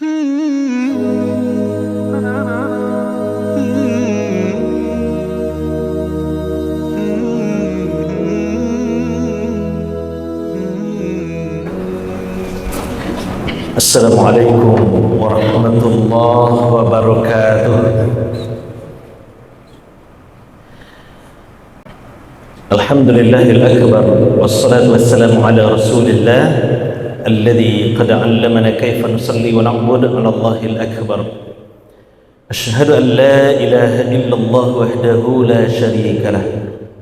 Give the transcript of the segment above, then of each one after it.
Assalamualaikum warahmatullahi wabarakatuh. Alhamdulillahil akbar, wassalatu wassalamu ala rasulillah alladhi qad 'allamana kayfa nusalli wa na'budu 'ala Allahil akbar. Asyhadu an la ilaha illallah wahdahu la syarika lah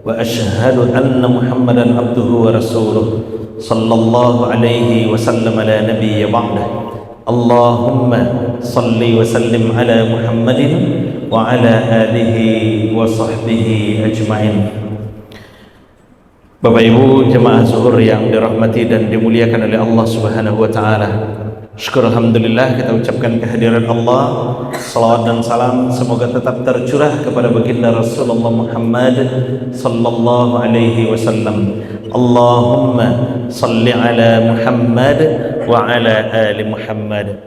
wa asyhadu anna Muhammadan abduhu wa rasuluh sallallahu alaihi wasallam ala nabiyya ba'dah. Allahumma salli wa sallim ala Muhammadin wa ala alihi wa sahbihi ajma'in. Bapak Ibu jemaah zuhur yang dirahmati dan dimuliakan oleh Allah Subhanahu wa taala. Syukur alhamdulillah kita ucapkan kehadiran Allah. Salawat dan salam semoga tetap tercurah kepada baginda Rasulullah Muhammad sallallahu alaihi wasallam. Allahumma salli ala Muhammad wa ala ali Muhammad.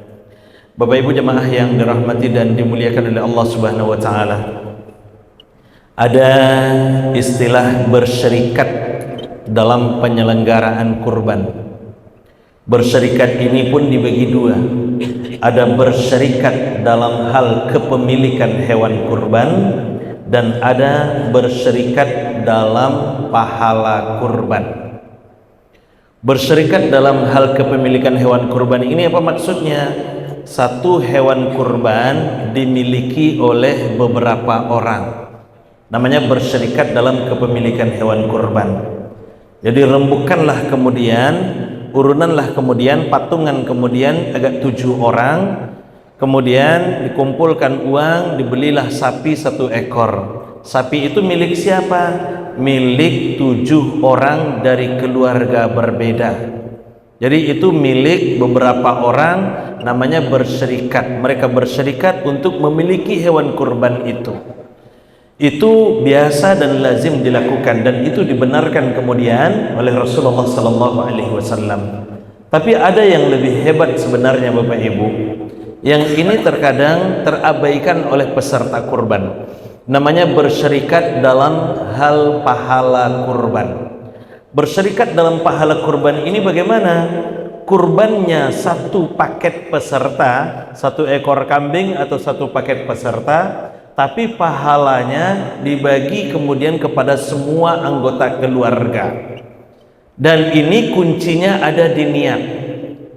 Bapak Ibu jemaah yang dirahmati dan dimuliakan oleh Allah Subhanahu wa taala. Ada istilah bersyarikat dalam penyelenggaraan kurban. Bersyarikat ini pun dibagi dua. Ada bersyarikat dalam hal kepemilikan hewan kurban dan ada bersyarikat dalam pahala kurban. Bersyarikat dalam hal kepemilikan hewan kurban ini apa maksudnya? Satu hewan kurban dimiliki oleh beberapa orang. Namanya bersyarikat dalam kepemilikan hewan kurban. Jadi rembukanlah kemudian, urunanlah kemudian, patungan kemudian agak 7 orang, kemudian dikumpulkan uang, dibelilah sapi 1 ekor. Sapi itu milik siapa? Milik 7 orang dari keluarga berbeda. Jadi itu milik beberapa orang, namanya bersyarikat. Mereka bersyarikat untuk memiliki hewan kurban itu. Itu biasa dan lazim dilakukan dan itu dibenarkan kemudian oleh Rasulullah sallallahu alaihi wasallam. Tapi ada yang lebih hebat sebenarnya Bapak Ibu. Yang ini terkadang terabaikan oleh peserta kurban. Namanya bersyarikat dalam hal pahala kurban. Bersyarikat dalam pahala kurban ini bagaimana? Kurbannya 1 paket peserta, 1 ekor kambing atau 1 paket peserta, tapi pahalanya dibagi kemudian kepada semua anggota keluarga. Dan ini kuncinya ada di niat.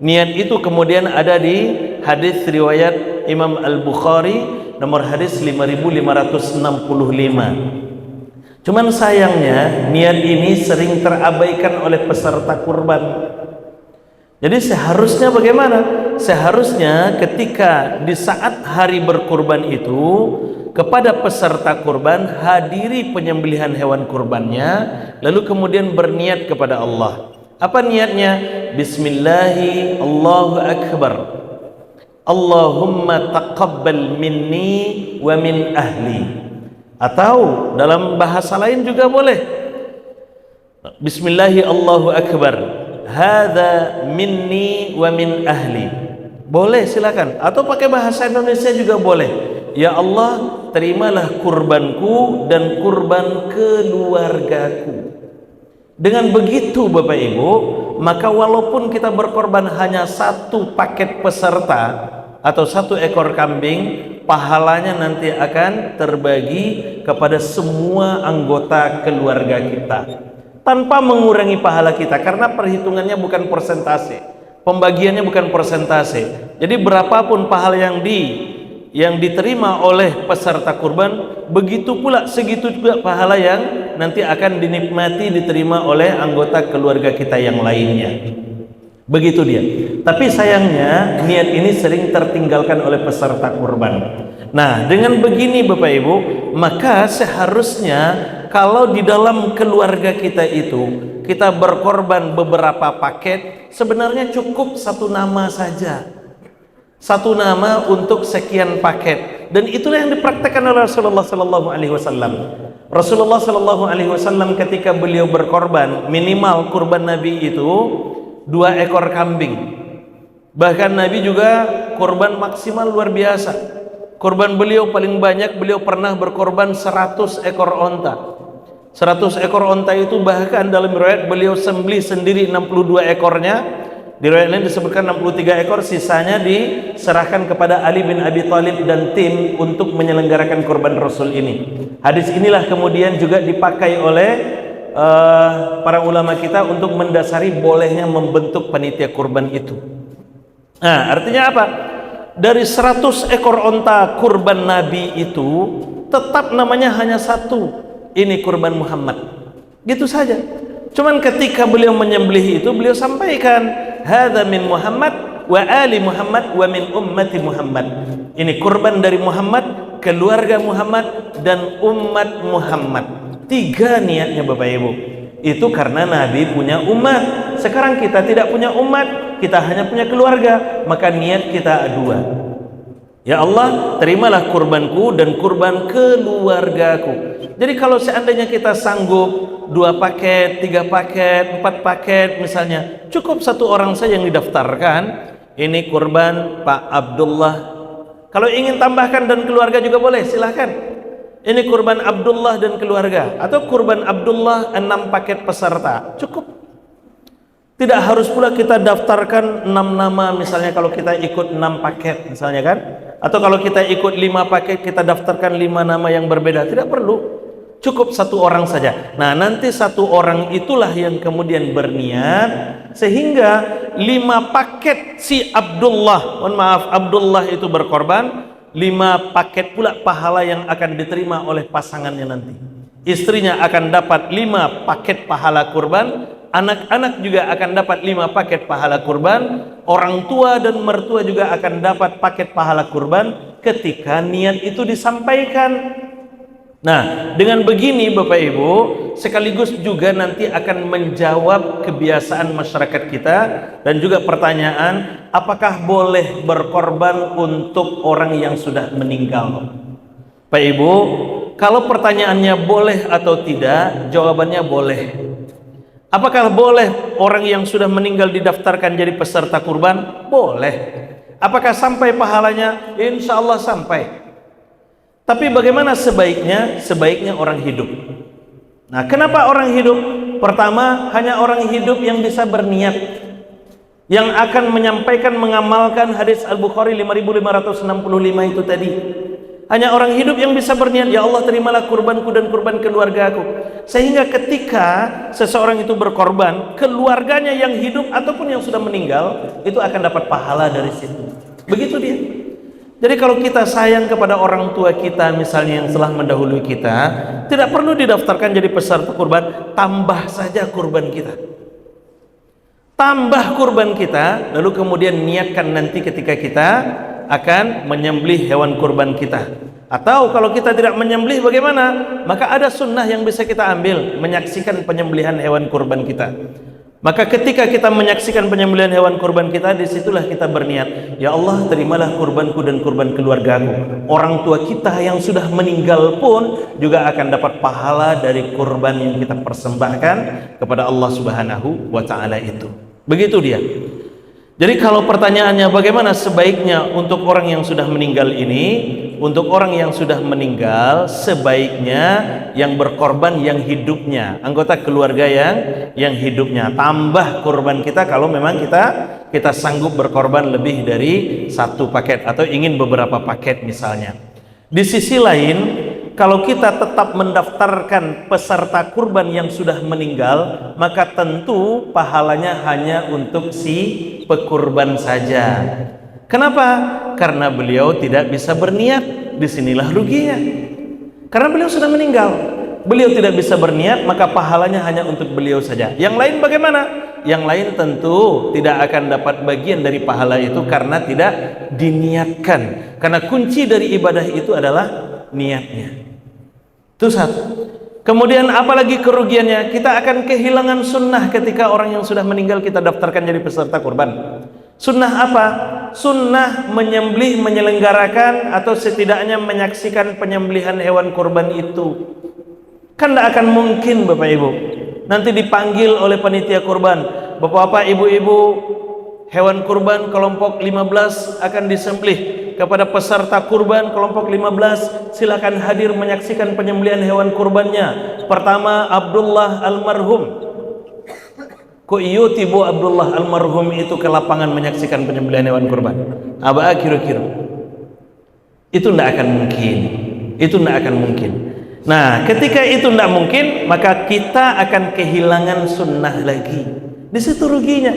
Niat itu kemudian ada di hadis riwayat Imam Al-Bukhari nomor hadis 5565. Cuman sayangnya niat ini sering terabaikan oleh peserta kurban. Jadi seharusnya bagaimana? Seharusnya ketika di saat hari berkurban itu, kepada peserta kurban hadiri penyembelihan hewan kurbannya, lalu kemudian berniat kepada Allah. Apa niatnya? Bismillahi Allahu Akbar, Allahumma taqabbal minni wa min ahli. Atau dalam bahasa lain juga boleh, Bismillahi Allahu Akbar, hadza minni wa min ahli. Boleh, silakan. Atau pakai bahasa Indonesia juga boleh. Ya Allah, terimalah kurbanku dan kurban keluargaku. Dengan begitu Bapak Ibu, maka walaupun kita berkorban hanya 1 paket peserta atau 1 ekor kambing, pahalanya nanti akan terbagi kepada semua anggota keluarga kita tanpa mengurangi pahala kita, karena perhitungannya bukan persentase, pembagiannya bukan persentase. Jadi berapapun pahala yang diterima oleh peserta kurban, begitu pula segitu juga pahala yang nanti akan dinikmati diterima oleh anggota keluarga kita yang lainnya. Begitu dia. Tapi sayangnya niat ini sering tertinggalkan oleh peserta kurban. Nah, dengan begini Bapak Ibu, maka seharusnya kalau di dalam keluarga kita itu kita berkorban beberapa paket, sebenarnya cukup 1 nama saja. 1 nama untuk sekian paket, dan itulah yang dipraktekkan oleh Rasulullah sallallahu alaihi wasallam. Rasulullah sallallahu alaihi wasallam ketika beliau berkorban, minimal kurban Nabi itu 2 ekor kambing. Bahkan Nabi juga korban maksimal luar biasa. Korban beliau paling banyak, beliau pernah berkorban 100 ekor onta. 100 ekor onta itu bahkan dalam riwayat beliau sembelih sendiri 62 ekornya. Di riwayat lain disebutkan 63 ekor, sisanya diserahkan kepada Ali bin Abi Thalib dan tim untuk menyelenggarakan korban Rasul ini. Hadis inilah kemudian juga dipakai oleh para ulama kita untuk mendasari bolehnya membentuk panitia kurban itu. Nah, artinya apa? Dari 100 ekor onta kurban Nabi itu tetap namanya hanya satu, ini kurban Muhammad, gitu saja. Cuman ketika beliau menyembelih itu, beliau sampaikan, hadza min Muhammad wa ali Muhammad wa min ummati Muhammad. Ini kurban dari Muhammad, keluarga Muhammad, dan umat Muhammad. 3 niatnya Bapak Ibu. Itu karena Nabi punya umat. Sekarang kita tidak punya umat, kita hanya punya keluarga, maka niat kita 2. Ya Allah, terimalah kurbanku dan kurban keluargaku. Jadi kalau seandainya kita sanggup 2 paket, 3 paket, 4 paket misalnya, cukup 1 orang saja yang didaftarkan. Ini kurban Pak Abdullah. Kalau ingin tambahkan dan keluarga juga boleh, silahkan. Ini kurban Abdullah dan keluarga, atau kurban Abdullah 6 paket peserta, cukup. Tidak harus pula kita daftarkan 6 nama misalnya kalau kita ikut 6 paket misalnya kan, atau kalau kita ikut 5 paket kita daftarkan 5 nama yang berbeda, tidak perlu, cukup 1 orang saja. Nah, nanti 1 orang itulah yang kemudian berniat, sehingga 5 paket si Abdullah, mohon maaf, Abdullah itu berkorban, 5 paket pula pahala yang akan diterima oleh pasangannya nanti. Istrinya akan dapat 5 paket pahala kurban, anak-anak juga akan dapat 5 paket pahala kurban, orang tua dan mertua juga akan dapat paket pahala kurban ketika niat itu disampaikan. Nah, dengan begini Bapak Ibu, sekaligus juga nanti akan menjawab kebiasaan masyarakat kita dan juga pertanyaan, apakah boleh berkorban untuk orang yang sudah meninggal? Pak Ibu, kalau pertanyaannya boleh atau tidak, jawabannya boleh. Apakah boleh orang yang sudah meninggal didaftarkan jadi peserta kurban? Boleh. Apakah sampai pahalanya? Insya Allah sampai. Tapi bagaimana sebaiknya? Sebaiknya orang hidup. Nah, kenapa orang hidup? Pertama, hanya orang hidup yang bisa berniat, yang akan menyampaikan, mengamalkan hadis Al-Bukhari 5565 itu tadi. Hanya orang hidup yang bisa berniat, ya Allah terimalah kurbanku dan kurban keluargaku. Sehingga ketika seseorang itu berkorban, keluarganya yang hidup ataupun yang sudah meninggal itu akan dapat pahala dari situ. Begitu dia. Jadi kalau kita sayang kepada orang tua kita misalnya yang telah mendahului kita, tidak perlu didaftarkan jadi peserta kurban, tambah saja kurban kita. Tambah kurban kita, lalu kemudian niatkan nanti ketika kita akan menyembelih hewan kurban kita. Atau kalau kita tidak menyembelih bagaimana? Maka ada sunnah yang bisa kita ambil, menyaksikan penyembelihan hewan kurban kita. Maka ketika kita menyaksikan penyembelihan hewan kurban kita, disitulah kita berniat, ya Allah terimalah kurbanku dan kurban keluargaku. Orang tua kita yang sudah meninggal pun juga akan dapat pahala dari kurban yang kita persembahkan kepada Allah Subhanahu wa Ta'ala itu. Begitu dia. Jadi kalau pertanyaannya bagaimana sebaiknya untuk orang yang sudah meninggal ini, untuk orang yang sudah meninggal sebaiknya yang berkorban yang hidupnya, anggota keluarga yang hidupnya, tambah kurban kita kalau memang kita sanggup berkorban lebih dari 1 paket atau ingin beberapa paket misalnya. Di sisi lain, kalau kita tetap mendaftarkan peserta kurban yang sudah meninggal, maka tentu pahalanya hanya untuk si pekurban saja. Kenapa? Karena beliau tidak bisa berniat. Disinilah ruginya. Karena beliau sudah meninggal, beliau tidak bisa berniat, maka pahalanya hanya untuk beliau saja. Yang lain bagaimana? Yang lain tentu tidak akan dapat bagian dari pahala itu karena tidak diniatkan. Karena kunci dari ibadah itu adalah niatnya. Itu satu. Kemudian apalagi kerugiannya? Kita akan kehilangan sunnah ketika orang yang sudah meninggal kita daftarkan jadi peserta kurban. Sunnah apa? Sunnah menyembelih, menyelenggarakan atau setidaknya menyaksikan penyembelihan hewan kurban itu. Kan tidak akan mungkin Bapak Ibu nanti dipanggil oleh panitia kurban, Bapak-bapak, ibu-ibu, hewan kurban kelompok 15 akan disembelih. Kepada peserta kurban kelompok 15, silakan hadir menyaksikan penyembelihan hewan kurbannya. Pertama, Abdullah almarhum. Kok iyo tibo Abdullah almarhum itu ke lapangan menyaksikan penyembelihan hewan kurban? Apa kira-kira? Itu tidak akan mungkin. Itu tidak akan mungkin. Nah, ketika itu tidak mungkin, maka kita akan kehilangan sunnah lagi. Di situ ruginya.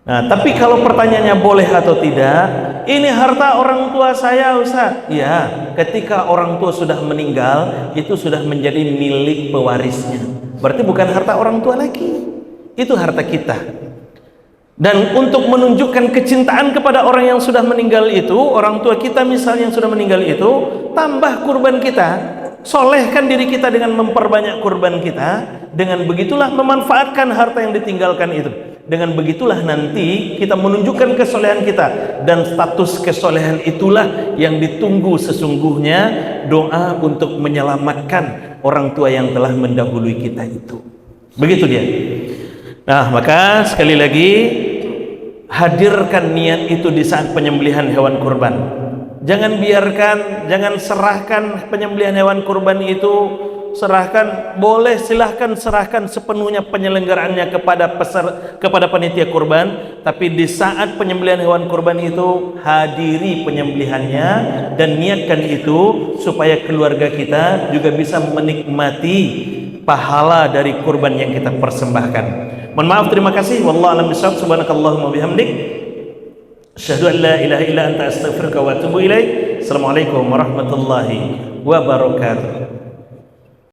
Nah, tapi kalau pertanyaannya boleh atau tidak, ini harta orang tua saya, Ustaz. Ya, ketika orang tua sudah meninggal, itu sudah menjadi milik pewarisnya. Berarti bukan harta orang tua lagi. Itu harta kita. Dan untuk menunjukkan kecintaan kepada orang yang sudah meninggal itu, orang tua kita misalnya yang sudah meninggal itu, tambah kurban kita. Solehkan diri kita dengan memperbanyak kurban kita. Dengan begitulah memanfaatkan harta yang ditinggalkan itu. Dengan begitulah nanti kita menunjukkan kesolehan kita, dan status kesolehan itulah yang ditunggu sesungguhnya, doa untuk menyelamatkan orang tua yang telah mendahului kita itu. Begitu dia. Nah, maka sekali lagi hadirkan niat itu di saat penyembelihan hewan kurban. Jangan biarkan, jangan serahkan penyembelihan hewan kurban itu, serahkan, boleh silahkan serahkan sepenuhnya penyelenggaraannya kepada panitia kurban, tapi di saat penyembelihan hewan kurban itu hadiri penyembelihannya dan niatkan itu supaya keluarga kita juga bisa menikmati pahala dari kurban yang kita persembahkan. Mohon maaf, terima kasih. Wallahu a'lam bishawab. Subhanakallahumma bihamdik, asyhadu an la ilaha illa anta astaghfiruka wa atubu ilaik. Assalamualaikum warahmatullahi wabarakatuh.